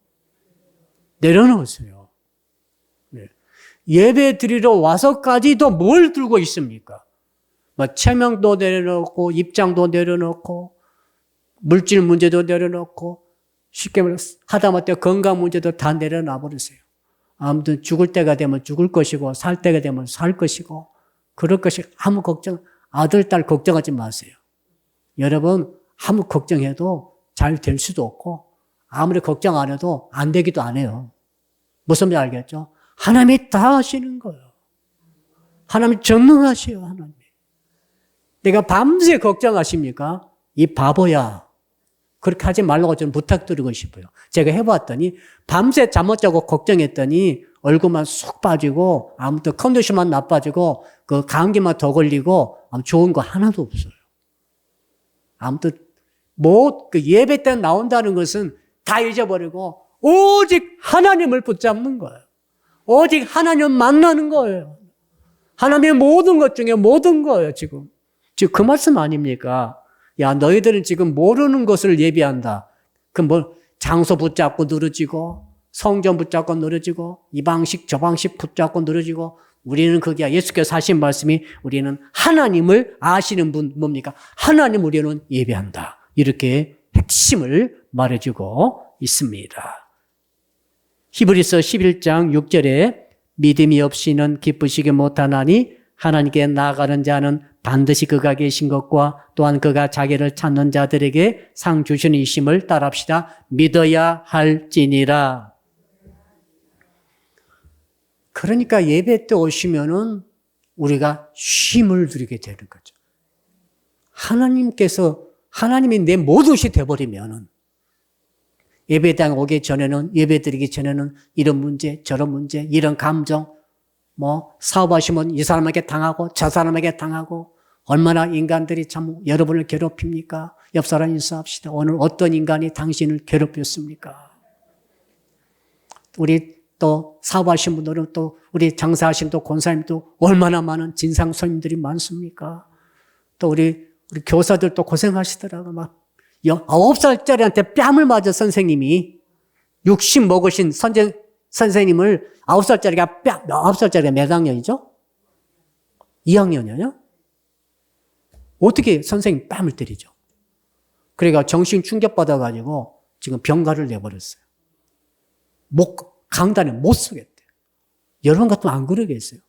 내려놓으세요. 예배 드리러 와서까지도 뭘 들고 있습니까? 체면도 내려놓고, 입장도 내려놓고, 물질 문제도 내려놓고, 쉽게 말해서 하다못해 건강 문제도 다 내려놔 버리세요. 아무튼 죽을 때가 되면 죽을 것이고, 살 때가 되면 살 것이고, 그럴 것이 아무 아들, 딸 걱정하지 마세요. 여러분, 아무 걱정해도 잘 될 수도 없고, 아무리 걱정 안 해도 안 되기도 안 해요. 무슨 말인지 알겠죠? 하나님이 다 하시는 거예요. 하나님이 전능하시요, 하나님. 내가 밤새 걱정하십니까? 이 바보야. 그렇게 하지 말라고 저는 부탁드리고 싶어요. 제가 해봤더니 밤새 잠 못 자고 걱정했더니 얼굴만 쑥 빠지고 아무튼 컨디션만 나빠지고 그 감기만 더 걸리고 좋은 거 하나도 없어요. 아무튼 그 예배 때 나온다는 것은 다 잊어버리고 오직 하나님을 붙잡는 거예요. 오직 하나님 만나는 거예요. 하나님의 모든 것 중에 모든 거예요, 지금. 지금 그 말씀 아닙니까? 야, 너희들은 지금 모르는 것을 예배한다. 장소 붙잡고 늘어지고, 성전 붙잡고 늘어지고 이 방식 저 방식 붙잡고 늘어지고 우리는 그게 예수께서 하신 말씀이 우리는 하나님을 아시는 분 뭡니까? 하나님 우리는 예배한다. 이렇게 핵심을 말해주고 있습니다. 히브리서 11장 6절에 믿음이 없이는 기쁘시게 못하나니 하나님께 나아가는 자는 반드시 그가 계신 것과 또한 그가 자기를 찾는 자들에게 상 주시는 이심을 따라합시다. 믿어야 할지니라. 그러니까 예배 때 오시면은 우리가 쉼을 누리게 되는 거죠. 하나님이 내 모든 것이 돼버리면은 예배당 오기 전에는, 예배 드리기 전에는 이런 문제, 저런 문제, 이런 감정, 사업하시면 이 사람에게 당하고 저 사람에게 당하고 얼마나 인간들이 참 여러분을 괴롭힙니까? 옆 사람 인사합시다. 오늘 어떤 인간이 당신을 괴롭혔습니까? 우리 또 사업하신 분들은 또 우리 장사하신 또 권사님도 얼마나 많은 진상 손님들이 많습니까? 또 우리 교사들도 고생하시더라고. 막 9살짜리한테 뺨을 맞은 선생님이 60 먹으신 선생님을 9살짜리가 몇 학년이죠? 2학년이요? 어떻게 선생님 뺨을 때리죠? 그러니까 정신 충격받아가지고 지금 병가를 내버렸어요. 강단에 못 서겠대요. 여러분 같으면 안 그러겠어요.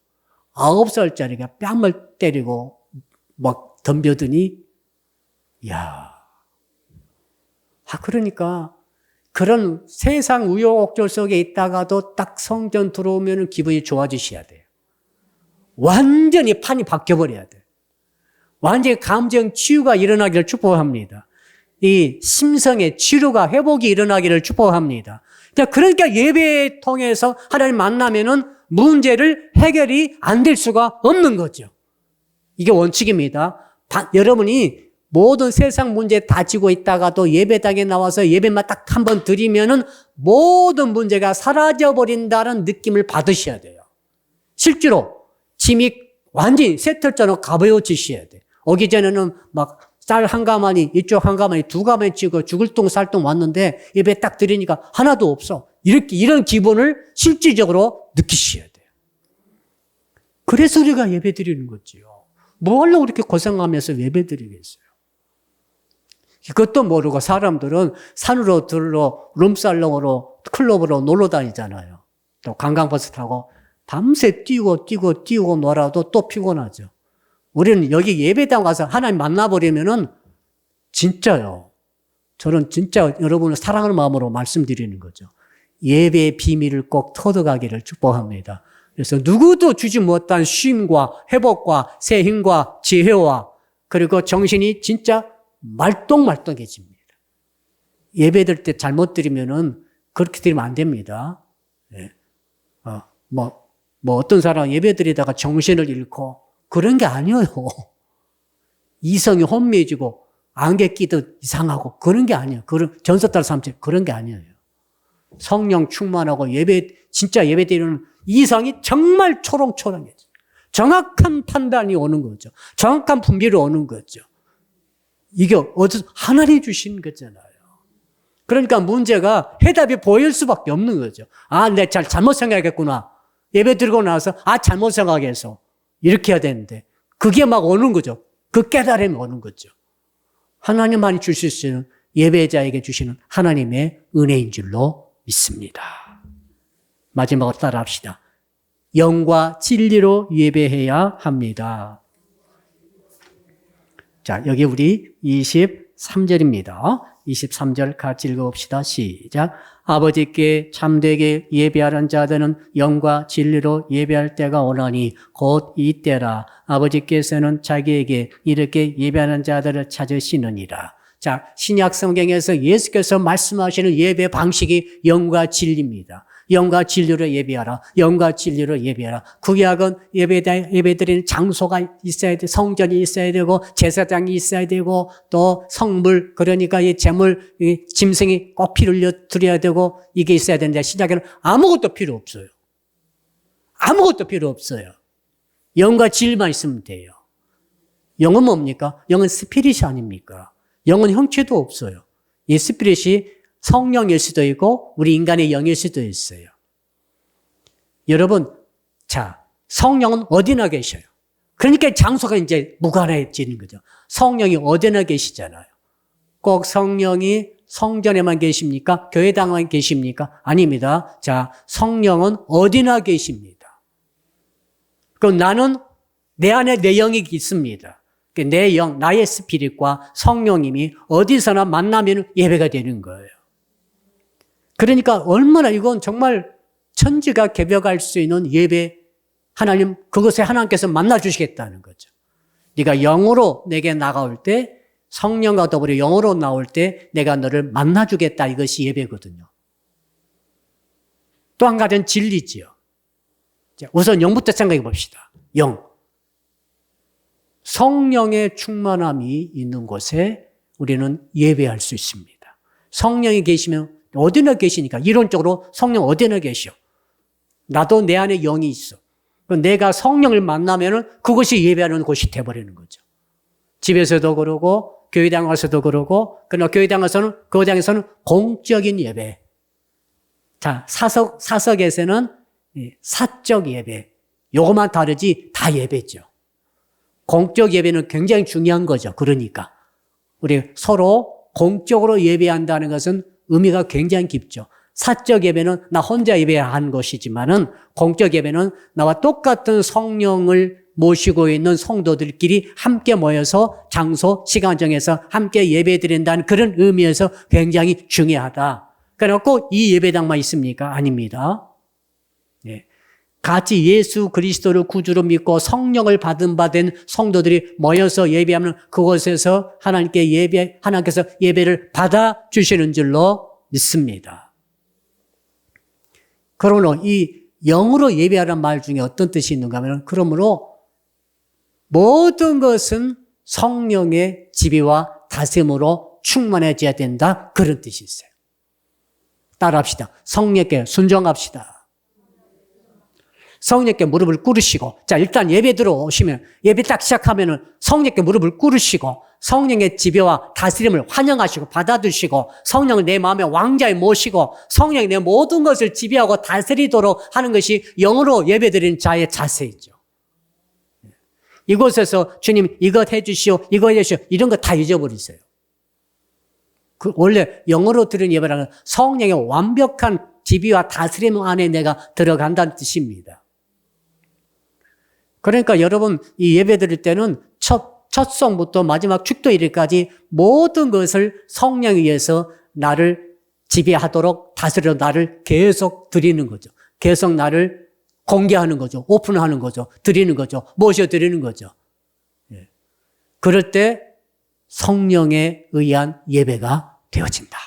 9살짜리가 뺨을 때리고 막 덤벼드니, 그러니까 그런 세상 우여곡절 속에 있다가도 딱 성전 들어오면 기분이 좋아지셔야 돼요. 완전히 판이 바뀌어버려야 돼요. 완전히 감정 치유가 일어나기를 축복합니다. 이 심성의 치료가 회복이 일어나기를 축복합니다. 그러니까 예배 통해서 하나님 만나면은 문제를 해결이 안 될 수가 없는 거죠. 이게 원칙입니다. 여러분이 모든 세상 문제 다 지고 있다가도 예배당에 나와서 예배만 딱 한 번 드리면은 모든 문제가 사라져버린다는 느낌을 받으셔야 돼요. 실제로 짐이 완전히 새털처럼 가벼워지셔야 돼요. 오기 전에는 막 쌀 한 가마니, 이쪽 한 가마니, 두 가마니 찍어 죽을 똥 살똥 왔는데 예배 딱 드리니까 하나도 없어. 이런 기분을 실질적으로 느끼셔야 돼요. 그래서 우리가 예배 드리는 거지요. 뭘로 그렇게 고생하면서 예배 드리겠어요? 그것도 모르고 사람들은 산으로 들러 룸살롱으로 클럽으로 놀러 다니잖아요. 또 관광버스 타고 밤새 뛰고 놀아도 또 피곤하죠. 우리는 여기 예배당 가서 하나님 만나버리면은 진짜요. 저는 진짜 여러분을 사랑하는 마음으로 말씀드리는 거죠. 예배의 비밀을 꼭 터득하기를 축복합니다. 그래서 누구도 주지 못한 쉼과 회복과 새 힘과 지혜와 그리고 정신이 진짜 말똥말똥해집니다. 예배 드릴 때 잘못 드리면은 그렇게 드리면 안 됩니다. 네. 어떤 사람 예배 드리다가 정신을 잃고 그런 게 아니에요. 이성이 혼미해지고 안개 끼듯 이상하고 그런 게 아니에요. 전서 따라 삼체 그런 게 아니에요. 성령 충만하고 진짜 예배 드리는 이성이 정말 초롱초롱해져. 정확한 판단이 오는 거죠. 정확한 분별이 오는 거죠. 이게 어디서 하나님이 주신 거잖아요. 그러니까 문제가 해답이 보일 수밖에 없는 거죠. 내가 잘못 생각했구나. 예배 드리고 나서 잘못 생각해서 이렇게 해야 되는데 그게 막 오는 거죠. 그 깨달음이 오는 거죠. 하나님만이 주실 수 있는 예배자에게 주시는 하나님의 은혜인 줄로 믿습니다. 마지막으로 따라합시다. 영과 진리로 예배해야 합니다. 자, 여기 우리 23절입니다. 23절 같이 읽어봅시다. 시작. 아버지께 참되게 예배하는 자들은 영과 진리로 예배할 때가 오나니 곧 이때라. 아버지께서는 자기에게 이렇게 예배하는 자들을 찾으시느니라. 자, 신약 성경에서 예수께서 말씀하시는 예배 방식이 영과 진리입니다. 영과 진리로 예배하라. 영과 진리로 예배하라. 구약은 예배드리는 장소가 있어야 돼. 성전이 있어야 되고 제사장이 있어야 되고 또 성물 그러니까 이 제물 짐승이 꼭 피를 드려야 되고 이게 있어야 되는데 신약에는 아무것도 필요 없어요. 아무것도 필요 없어요. 영과 진리만 있으면 돼요. 영은 뭡니까? 영은 스피릿이 아닙니까? 영은 형체도 없어요. 이 스피릿이 성령일 수도 있고 우리 인간의 영일 수도 있어요. 여러분, 자, 성령은 어디나 계셔요. 그러니까 장소가 이제 무관해지는 거죠. 성령이 어디나 계시잖아요. 꼭 성령이 성전에만 계십니까? 교회당만 계십니까? 아닙니다. 자, 성령은 어디나 계십니다. 그럼 나는 내 안에 내 영이 있습니다. 내 영, 나의 스피릿과 성령님이 어디서나 만나면 예배가 되는 거예요. 그러니까 얼마나 이건 정말 천지가 개벽할 수 있는 예배, 하나님, 그것에 하나님께서 만나주시겠다는 거죠. 네가 영으로 내게 나가올 때, 성령과 더불어 영으로 나올 때 내가 너를 만나주겠다. 이것이 예배거든요. 또 한 가지는 진리지요. 우선 영부터 생각해 봅시다. 영. 성령의 충만함이 있는 곳에 우리는 예배할 수 있습니다. 성령이 계시면 어디나 계시니까 이론적으로 성령 어디나 계셔. 나도 내 안에 영이 있어. 내가 성령을 만나면은 그것이 예배하는 곳이 돼버리는 거죠. 집에서도 그러고 교회당 가서도 그러고, 그러나 교회당 가서는 교회당에서는 공적인 예배. 자, 사석에서는 사적 예배. 요것만 다르지 다 예배죠. 공적 예배는 굉장히 중요한 거죠. 그러니까 우리 서로 공적으로 예배한다는 것은 의미가 굉장히 깊죠. 사적 예배는 나 혼자 예배한 것이지만은 공적 예배는 나와 똑같은 성령을 모시고 있는 성도들끼리 함께 모여서 장소, 시간 정해서 함께 예배드린다는 그런 의미에서 굉장히 중요하다. 그러나 꼭 이 예배당만 있습니까? 아닙니다. 네. 같이 예수 그리스도를 구주로 믿고 성령을 받은 성도들이 모여서 예배하면 그곳에서 하나님께서 예배를 받아주시는 줄로 믿습니다. 그러므로 이 영으로 예배하라는 말 중에 어떤 뜻이 있는가 하면, 그러므로 모든 것은 성령의 지배와 다스림으로 충만해져야 된다. 그런 뜻이 있어요. 따라합시다. 성령께 순종합시다. 성령께 무릎을 꿇으시고, 자, 일단 예배 들어오시면, 예배 딱 시작하면은 성령께 무릎을 꿇으시고, 성령의 지배와 다스림을 환영하시고, 받아두시고, 성령을 내 마음의 왕자에 모시고, 성령이 내 모든 것을 지배하고 다스리도록 하는 것이 영으로 예배 드리는 자의 자세이죠. 이곳에서 주님 이것 해주시오, 이거 해주시오, 이런 거 다 잊어버리세요. 원래 영어로 드리는 예배라는 성령의 완벽한 지배와 다스림 안에 내가 들어간다는 뜻입니다. 그러니까 여러분 이 예배 드릴 때는 첫 성부터 마지막 축도일까지 모든 것을 성령에 의해서 나를 지배하도록 다스려 나를 계속 드리는 거죠. 계속 나를 공개하는 거죠. 오픈하는 거죠. 드리는 거죠. 모셔드리는 거죠. 그럴 때 성령에 의한 예배가 되어진다.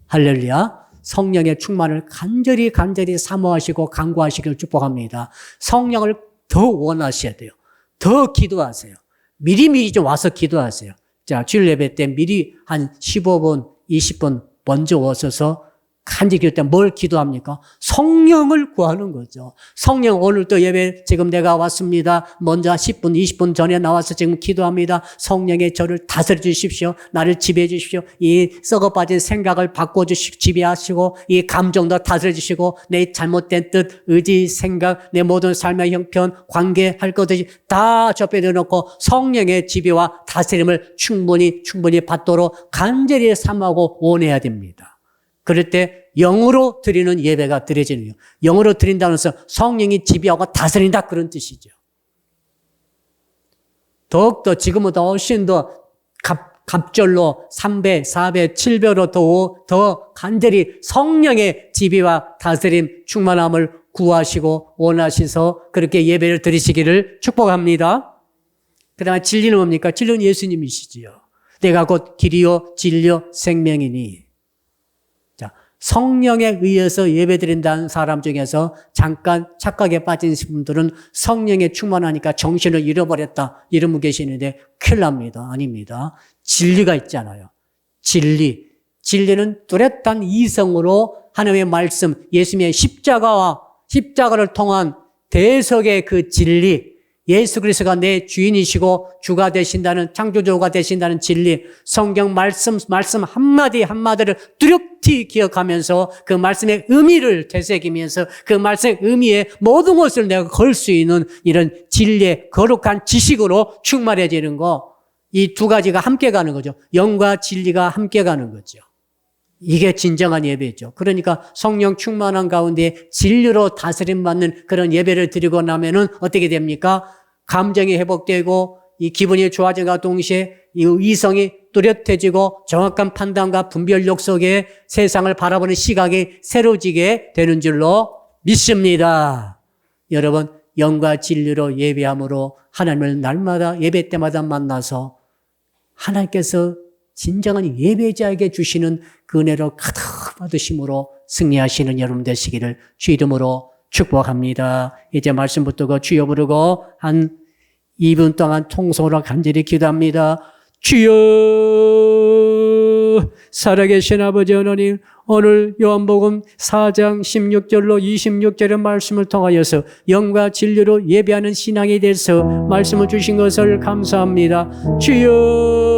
할렐루야. 성령의 충만을 간절히 사모하시고 간구하시기를 축복합니다. 성령을 더 원하셔야 돼요. 더 기도하세요. 미리미리 좀 와서 기도하세요. 자, 주일 예배 때 미리 한 15분, 20분 먼저 오셔서 간절히 기도할 때 뭘 기도합니까? 성령을 구하는 거죠. 성령, 오늘도 예배 지금 내가 왔습니다. 먼저 10분, 20분 전에 나와서 지금 기도합니다. 성령의 저를 다스려 주십시오. 나를 지배해 주십시오. 이 썩어빠진 생각을 바꿔주시고 지배하시고 이 감정도 다스려 주시고 내 잘못된 뜻, 의지, 생각, 내 모든 삶의 형편, 관계 할 것들이 다 접해 놓고 성령의 지배와 다스림을 충분히 받도록 간절히 삼하고 원해야 됩니다. 그럴 때 영으로 드리는 예배가 드려지는 거예요. 영으로 드린다는 것은 성령이 지배하고 다스린다 그런 뜻이죠. 더욱더 지금보다 훨씬 더 갑절로 3배, 4배, 7배로 더 간절히 성령의 지배와 다스림, 충만함을 구하시고 원하셔서 그렇게 예배를 드리시기를 축복합니다. 그 다음에 진리는 뭡니까? 진리는 예수님이시지요. 내가 곧 길이요 진리요 생명이니. 성령에 의해서 예배드린다는 사람 중에서 잠깐 착각에 빠진 분들은 성령에 충만하니까 정신을 잃어버렸다 이런 분 계시는데 큰일 납니다. 아닙니다. 진리가 있잖아요. 진리는 뚜렷한 이성으로 하나님의 말씀, 예수님의 십자가를 통한 대속의 그 진리, 예수 그리스도가 내 주인이시고 주가 되신다는, 창조주가 되신다는 진리, 성경 말씀 한마디 한마디를 뚜렷이 기억하면서 그 말씀의 의미를 되새기면서 그 말씀의 의미에 모든 것을 내가 걸 수 있는 이런 진리의 거룩한 지식으로 충만해지는 거, 이 두 가지가 함께 가는 거죠. 영과 진리가 함께 가는 거죠. 이게 진정한 예배죠. 그러니까 성령 충만한 가운데 진리로 다스림받는 그런 예배를 드리고 나면은 어떻게 됩니까? 감정이 회복되고 이 기분이 좋아짐과 동시에 이 이성이 뚜렷해지고 정확한 판단과 분별력 속에 세상을 바라보는 시각이 새로워지게 되는 줄로 믿습니다. 여러분, 영과 진리로 예배함으로 하나님을 날마다 예배 때마다 만나서 하나님께서 진정한 예배자에게 주시는 그 은혜로 가득 받으심으로 승리하시는 여러분 되시기를 주 이름으로 축복합니다. 이제 말씀 붙들고 주여 부르고 한 2분 동안 통성으로 간절히 기도합니다. 주여, 살아계신 아버지 하나님, 오늘 요한복음 4장 16절로 26절의 말씀을 통하여서 영과 진리로 예배하는 신앙에 대해서 말씀을 주신 것을 감사합니다. 주여,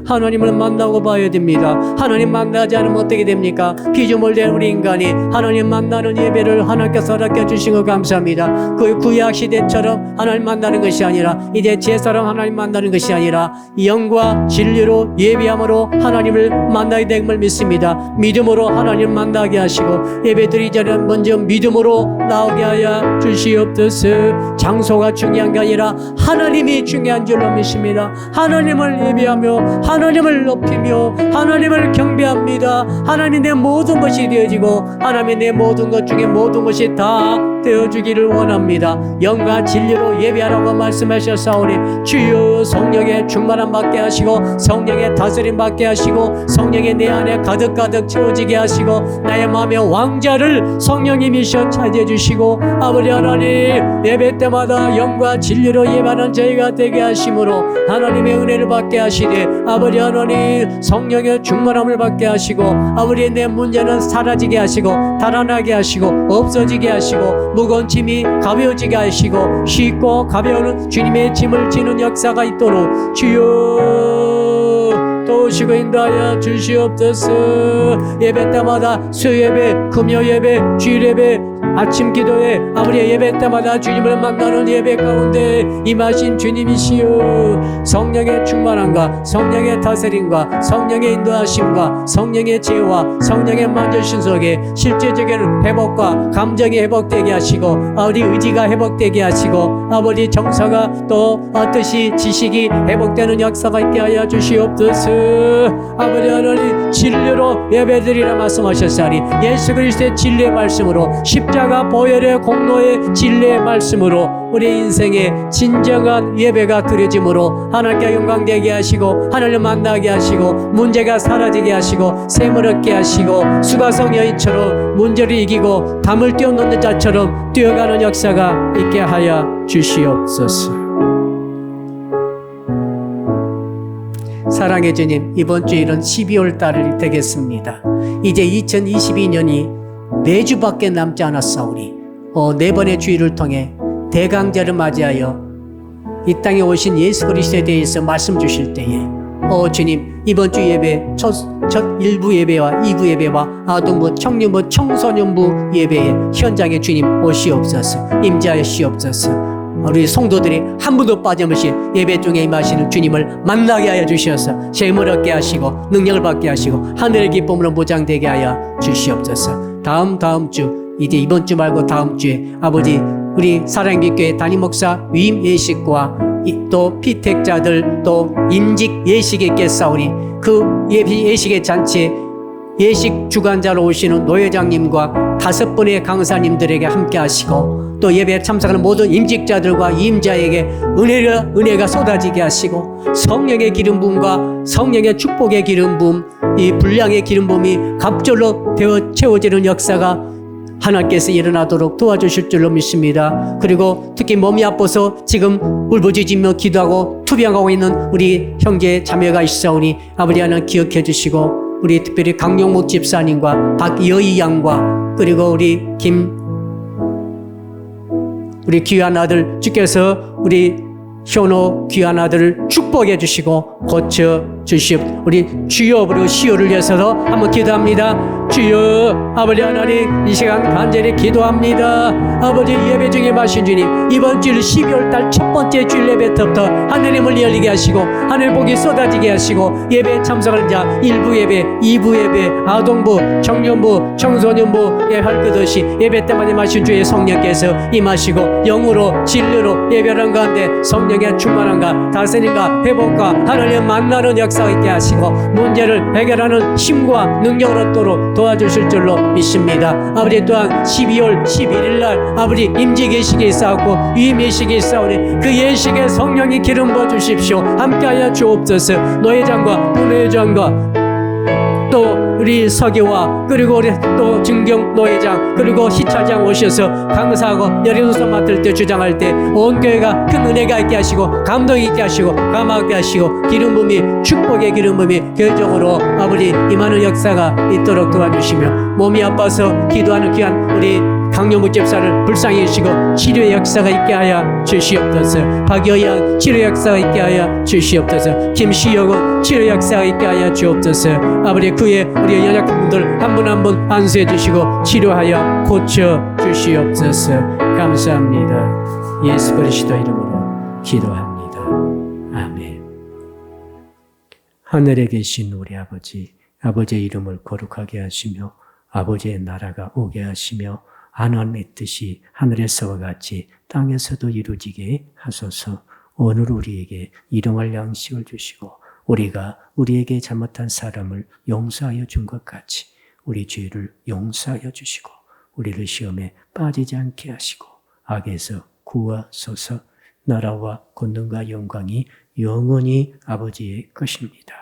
하나님을 만나고 봐야 됩니다. 하나님 만나지 않으면 어떻게 됩니까? 피조물된 우리 인간이 하나님 만나는 예배를 하나님께서 허락해 주신 것 감사합니다. 그 구약 시대처럼 하나님 만나는 것이 아니라 이제 제사랑 하나님 만나는 것이 아니라 영과 진리로 예배함으로 하나님을 만나게 됨을 믿습니다. 믿음으로 하나님 만나게 하시고 예배드리기 전에 먼저 믿음으로 나오게 하여 주시옵소서. 장소가 중요한 게 아니라 하나님이 중요한 줄로 믿습니다. 하나님을 예배하며 하나님을 높이며 하나님을 경배합니다. 하나님 내 모든 것이 되어지고 하나님 내 모든 것 중에 모든 것이 다 되어주기를 원합니다. 영과 진리로 예배하라고 말씀하셨사오니 주여, 성령의 충만함 받게 하시고 성령의 다스림 받게 하시고 성령의 내 안에 가득가득 채워지게 하시고 나의 마음의 왕자를 성령님이셔 차지해 주시고 아버지 하나님, 예배 때마다 영과 진리로 예배하는 저희가 되게 하심으로 하나님의 은혜를 받게 하시되 아버지 하나님, 성령의 충만함을 받게 하시고 아버지 내 문제는 사라지게 하시고 달아나게 하시고 없어지게 하시고 무거운 짐이 가벼워지게 하시고 쉽고 가벼운 주님의 짐을 지는 역사가 있도록 주여 도우시고 인도하여 주시옵소서. 예배 때마다 수요예배, 금요예배, 주일예배, 아침 기도회, 아버지 예배 때마다 주님을 만나는 예배 가운데 임하신 주님이시여, 성령의 충만함과 성령의 다스림과 성령의 인도하심과 성령의 지혜와 성령의 만져주신 속에 실제적인 회복과 감정이 회복되게 하시고 아버지 의지가 회복되게 하시고 아버지 정서가 또 뜻이 지식이 회복되는 역사가 있게 하여 주시옵소서. 아버지 하나님, 진리로 예배드리라 말씀하셨사니 예수 그리스도의 진리의 말씀으로 십자가 보혈의 공로의 진리의 말씀으로 우리 인생의 진정한 예배가 드려짐으로 하나님께 영광되게 하시고 하나님을 만나게 하시고 문제가 사라지게 하시고 샘을 얻게 하시고 수가성 여인처럼 문제를 이기고 담을 뛰어넘는 자처럼 뛰어가는 역사가 있게 하여 주시옵소서. 사랑의 주님, 이번 주일은 12월 달이 되겠습니다. 이제 2022년이 4주밖에 남지 않았사오니 네 번의 주일을 통해 대강절을 맞이하여 이 땅에 오신 예수 그리스도에 대해서 말씀 주실 때에 주님, 이번 주 예배 첫 1부 예배와 2부 예배와 아동부, 청년부, 청소년부 예배에 현장에 주님 오시옵소서. 임재하시옵소서. 우리 성도들이 한 분도 빠짐없이 예배 중에 임하시는 주님을 만나게 하여 주시옵소서. 재물 얻게 하시고 능력을 받게 하시고 하늘의 기쁨으로 보장되게 하여 주시옵소서. 다음 주, 이제 이번 주 말고 다음 주에 아버지 우리 사랑교회 담임 목사 위임 예식과 또 피택자들 또 임직 예식이 있겠사오니 그 예식의 잔치에 예식 주관자로 오시는 노회장님과 5분의 강사님들에게 함께 하시고 또 예배에 참석하는 모든 임직자들과 임자에게 은혜가 쏟아지게 하시고 성령의 기름 부음과 성령의 축복의 기름 부음, 이 분량의 기름 부음이 갑절로 되어 채워지는 역사가 하나님께서 일어나도록 도와주실 줄로 믿습니다. 그리고 특히 몸이 아파서 지금 울부짖으며 기도하고 투병하고 있는 우리 형제 자매가 있사오니 아버지 하나님 기억해 주시고 우리 특별히 강용목 집사님과 박여희 양과 그리고 우리 우리 귀한 아들 주께서 우리 현호 귀한 아들을 축복해 주시고 고쳐 주시옵. 우리 주여 부르 시오를 위해서도 한번 기도합니다. 주여 아버지 하나님, 이 시간 간절히 기도합니다. 아버지, 예배 중에 마신 주님, 이번 주 12월 달 첫 번째 주일 예배 때부터 하늘님을 열리게 하시고 하늘 복이 쏟아지게 하시고 예배에 참석하는 자 1부 예배, 2부 예배, 아동부, 청년부, 청소년부에 할 것 없이 예배 때마다 마신 주의 성령께서 임하시고 영으로 진리로 예배하는 가운데 성령의 충만함과 다스림과 회복과 하나님 만나는 역사가 있게 하시고 문제를 해결하는 힘과 능력을 얻도록 도와주실 줄로 믿습니다. 아버지, 또한 12월 11일 날 아버지 임재 예식이 있사옵고 위임 예식이 있사오니 그 예식에 성령이 기름 부어 주십시오. 함께하여 주옵소서. 노회장과 부노회장과 또 우리 서기와 그리고 우리 또 증경 노회장 그리고 희차장 오셔서 강사하고 여리운서 맡을 때 주장할 때 온 교회가 큰 은혜가 있게 하시고 감동이 있게 하시고 감화하게 하시고 기름 부음이 축복의 기름 부음이 교회적으로 아버지 임하는 역사가 있도록 도와주시며 몸이 아파서 기도하는 귀한 우리 강용무 집사를 불쌍히 여시고 치료의 역사가 있게 하여 주시옵소서. 박여양 치료 역사가 있게 하여 주시옵소서. 김시영은 치료 역사가 있게 하여 주옵소서. 아버지, 그의 우리 연약분들 한 분 한 분 안수해 주시고 치료하여 고쳐 주시옵소서. 감사합니다. 예수 그리스도 이름으로 기도합니다. 아멘. 하늘에 계신 우리 아버지, 아버지의 이름을 거룩하게 하시며 아버지의 나라가 오게 하시며 하나님의 뜻이 하늘에서와 같이 땅에서도 이루어지게 하소서. 오늘 우리에게 일용할 양식을 주시고 우리가 우리에게 잘못한 사람을 용서하여 준 것 같이 우리 죄를 용서하여 주시고 우리를 시험에 빠지지 않게 하시고 악에서 구하소서. 나라와 권능과 영광이 영원히 아버지의 것입니다.